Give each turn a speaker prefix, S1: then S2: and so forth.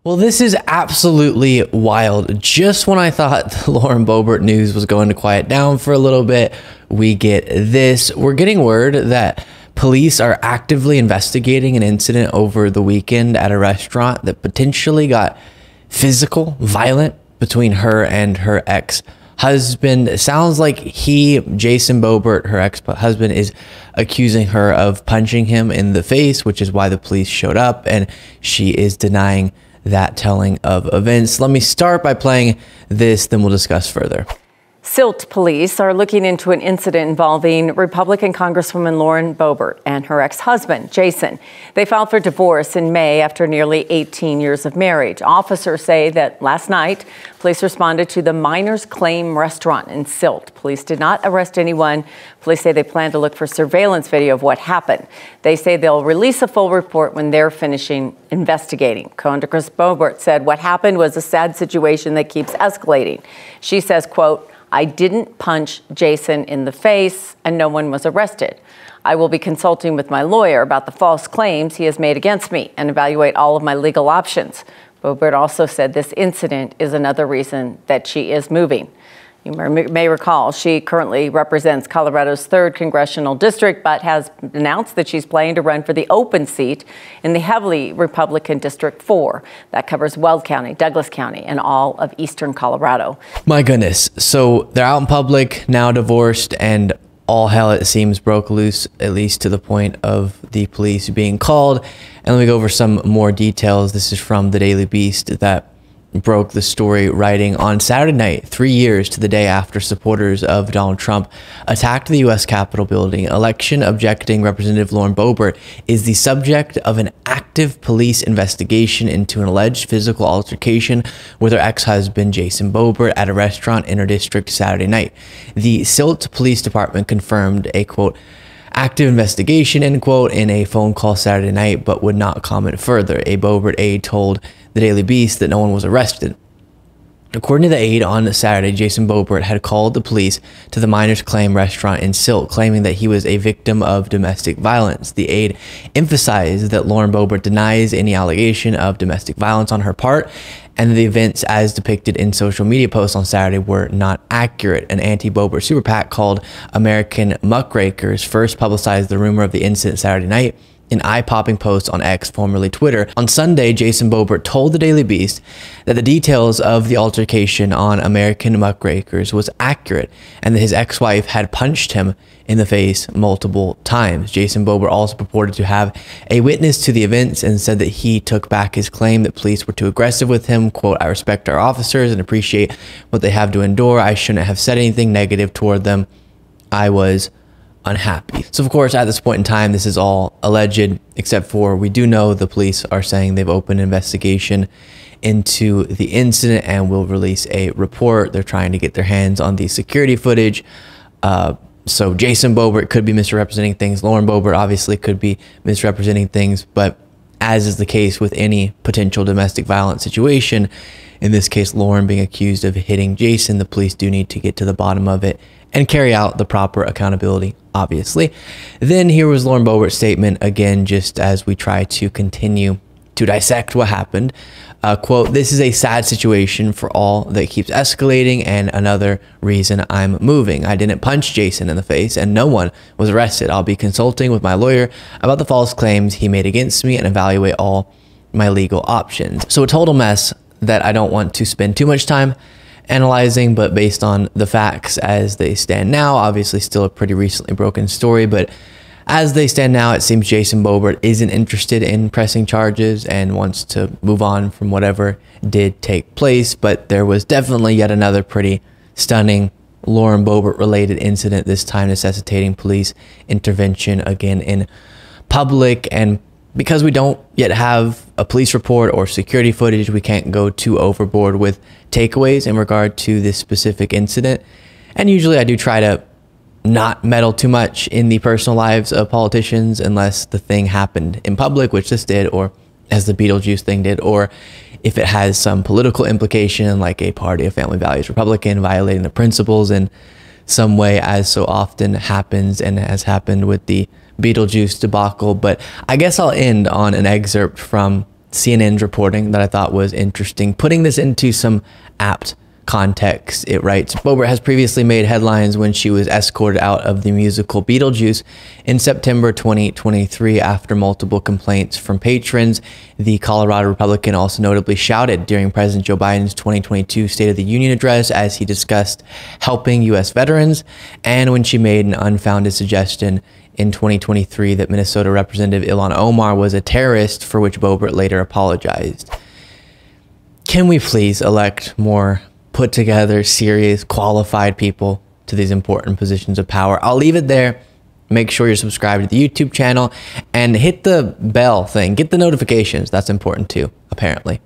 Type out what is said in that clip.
S1: Well, this is absolutely wild. Just when I thought the Lauren Boebert news was going to quiet down for a little bit, we get this. We're getting word that police are actively investigating an incident over the weekend at a restaurant that potentially got physical, violent between her and her ex-husband. It sounds like Jason Boebert, her ex-husband, is accusing her of punching him in the face, which is why the police showed up, and she is denying that telling of events. Let me start by playing this, then we'll discuss further.
S2: Silt police are looking into an incident involving Republican Congresswoman Lauren Boebert and her ex-husband, Jason. They filed for divorce in May after nearly 18 years of marriage. Officers say that last night, police responded to the Miners Claim restaurant in Silt. Police did not arrest anyone. Police say they plan to look for surveillance video of what happened. They say they'll release a full report when they're finishing investigating. Congress Boebert said what happened was a sad situation that keeps escalating. She says, quote, "I didn't punch Jason in the face and no one was arrested. I will be consulting with my lawyer about the false claims he has made against me and evaluate all of my legal options." Boebert also said this incident is another reason that she is moving. You may recall she currently represents Colorado's 3rd congressional district, but has announced that she's planning to run for the open seat in the heavily Republican District 4. That covers Weld County, Douglas County, and all of eastern Colorado.
S1: My goodness. So they're out in public, now divorced, and all hell, it seems, broke loose, at least to the point of the police being called. And let me go over some more details. This is from the Daily Beast that broke the story, writing on Saturday night, 3 years to the day after supporters of Donald Trump attacked the U.S. Capitol building. Election objecting Representative Lauren Boebert is the subject of an active police investigation into an alleged physical altercation with her ex-husband Jason Boebert at a restaurant in her district Saturday night. The Silt Police Department confirmed a, quote, active investigation, end quote, in a phone call Saturday night, but would not comment further. A Boebert aide told the Daily Beast that no one was arrested. According to the aide, on Saturday, Jason Boebert had called the police to the Miners Claim restaurant in Silt, claiming that he was a victim of domestic violence. The aide emphasized that Lauren Boebert denies any allegation of domestic violence on her part, and the events as depicted in social media posts on Saturday were not accurate. An anti-Boebert super PAC called American Muckrakers first publicized the rumor of the incident Saturday night in eye-popping posts on X, formerly Twitter. On Sunday, Jason Boebert told the Daily Beast that the details of the altercation on American Muckrakers was accurate and that his ex-wife had punched him in the face multiple times. Jason Boebert also purported to have a witness to the events and said that he took back his claim that police were too aggressive with him. Quote, "I respect our officers and appreciate what they have to endure. I shouldn't have said anything negative toward them. I was unhappy." So of course, at this point in time, this is all alleged, except for we do know the police are saying they've opened an investigation into the incident and will release a report. They're trying to get their hands on the security footage. So Jason Boebert could be misrepresenting things. Lauren Boebert obviously could be misrepresenting things, but as is the case with any potential domestic violence situation, in this case, Lauren being accused of hitting Jason, the police do need to get to the bottom of it and carry out the proper accountability, obviously. Then here was Lauren Boebert's statement, again, just as we try to continue to dissect what happened. Quote, "This is a sad situation for all that keeps escalating and another reason I'm moving. I didn't punch Jason in the face and no one was arrested. I'll be consulting with my lawyer about the false claims he made against me and evaluate all my legal options." So a total mess that I don't want to spend too much time analyzing, but based on the facts as they stand now, obviously still a pretty recently broken story, but as they stand now, it seems Jason Boebert isn't interested in pressing charges and wants to move on from whatever did take place. But there was definitely yet another pretty stunning Lauren Boebert related incident, this time necessitating police intervention again in public. And because we don't yet have a police report or security footage, we can't go too overboard with takeaways in regard to this specific incident. And usually I do try to not meddle too much in the personal lives of politicians unless the thing happened in public, which this did, or as the Beetlejuice thing did, or if it has some political implication, like a party of family values Republican violating the principles in some way, as so often happens and has happened with the Beetlejuice debacle. But I guess I'll end on an excerpt from CNN's reporting that I thought was interesting. Putting this into some apt context, it writes, Boebert has previously made headlines when she was escorted out of the musical Beetlejuice in September 2023 after multiple complaints from patrons. The Colorado Republican also notably shouted during President Joe Biden's 2022 State of the Union address as he discussed helping U.S. veterans, and when she made an unfounded suggestion in 2023 that Minnesota Representative Ilhan Omar was a terrorist, for which Boebert later apologized. Can we please elect more put together, serious, qualified people to these important positions of power? I'll leave it there. Make sure you're subscribed to the YouTube channel and hit the bell thing. Get the notifications. That's important too, apparently.